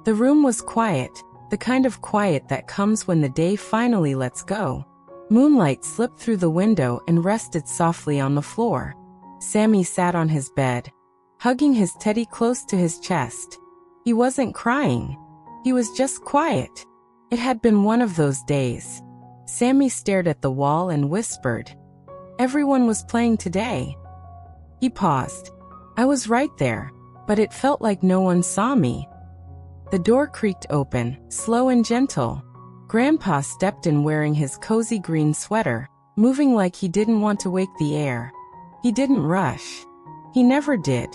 The room was quiet, the kind of quiet that comes when the day finally lets go. Moonlight slipped through the window and rested softly on the floor. Sammy sat on his bed, hugging his teddy close to his chest. He wasn't crying. He was just quiet. It had been one of those days. Sammy stared at the wall and whispered, "Everyone was playing today." He paused. I was right there, but it felt like no one saw me. The door creaked open, slow and gentle. Grandpa stepped in wearing his cozy green sweater, moving like he didn't want to wake the air. He didn't rush. He never did.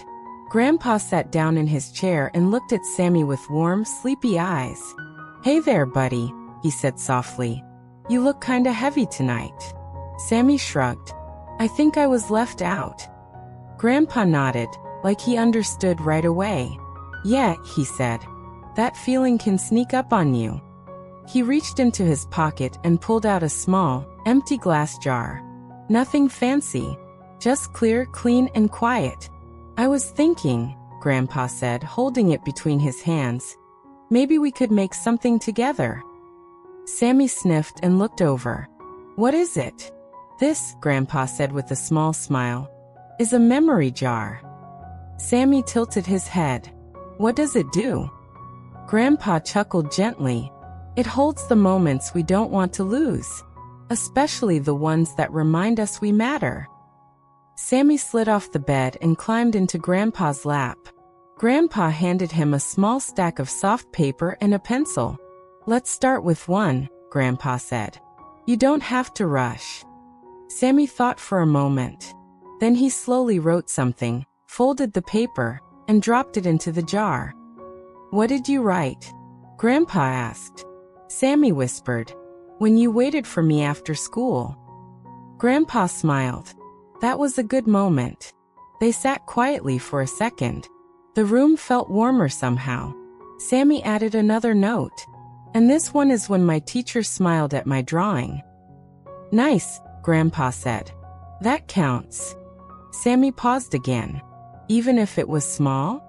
Grandpa sat down in his chair and looked at Sammy with warm, sleepy eyes. "Hey there, buddy," he said softly. "You look kinda heavy tonight." Sammy shrugged. "I think I was left out." Grandpa nodded, like he understood right away. "Yeah," he said. "That feeling can sneak up on you." He reached into his pocket and pulled out a small, empty glass jar. Nothing fancy, just clear, clean, and quiet. "I was thinking," Grandpa said, holding it between his hands, "maybe we could make something together." Sammy sniffed and looked over. "What is it?" "This," Grandpa said with a small smile, "is a memory jar." Sammy tilted his head. "What does it do?" Grandpa chuckled gently. "It holds the moments we don't want to lose, especially the ones that remind us we matter." Sammy slid off the bed and climbed into Grandpa's lap. Grandpa handed him a small stack of soft paper and a pencil. "Let's start with one," Grandpa said. "You don't have to rush." Sammy thought for a moment. Then he slowly wrote something, folded the paper, and dropped it into the jar. "What did you write?" Grandpa asked. Sammy whispered, "When you waited for me after school." Grandpa smiled. That was a good moment. They sat quietly for a second. The room felt warmer somehow. Sammy added another note. "And this one is when my teacher smiled at my drawing." "Nice," Grandpa said. "That counts." Sammy paused again. "Even if it was small?"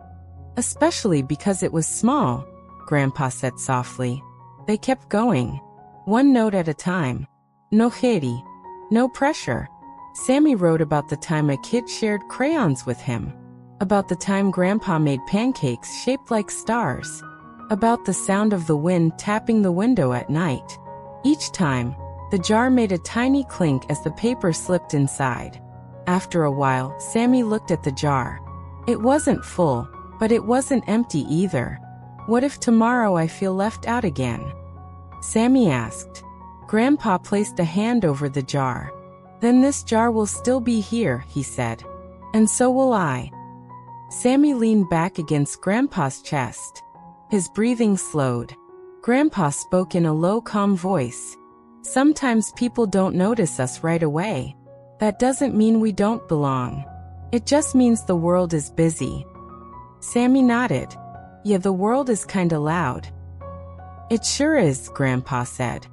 "Especially because it was small," Grandpa said softly. They kept going, one note at a time. No hurry, no pressure. Sammy wrote about the time a kid shared crayons with him, about the time Grandpa made pancakes shaped like stars, about the sound of the wind tapping the window at night. Each time, the jar made a tiny clink as the paper slipped inside. After a while, Sammy looked at the jar. It wasn't full, but it wasn't empty either. "What if tomorrow I feel left out again?" Sammy asked. Grandpa placed a hand over the jar. "Then this jar will still be here," he said. "And so will I." Sammy leaned back against Grandpa's chest. His breathing slowed. Grandpa spoke in a low, calm voice. "Sometimes people don't notice us right away. That doesn't mean we don't belong. It just means the world is busy." Sammy nodded. "Yeah, the world is kinda loud." "It sure is," Grandpa said.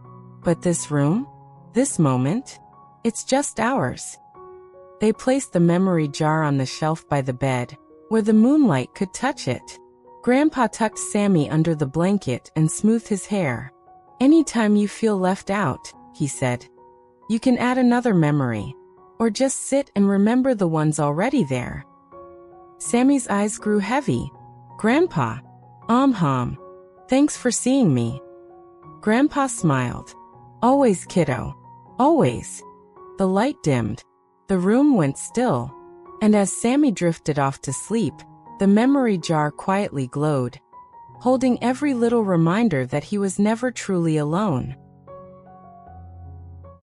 "But this room? This moment? It's just ours." They placed the memory jar on the shelf by the bed, where the moonlight could touch it. Grandpa tucked Sammy under the blanket and smoothed his hair. "Anytime you feel left out," he said, "you can add another memory. Or just sit and remember the ones already there." Sammy's eyes grew heavy. "Grandpa, thanks for seeing me." Grandpa smiled. "Always, kiddo. Always." The light dimmed. The room went still. And as Sammy drifted off to sleep, the memory jar quietly glowed, holding every little reminder that he was never truly alone.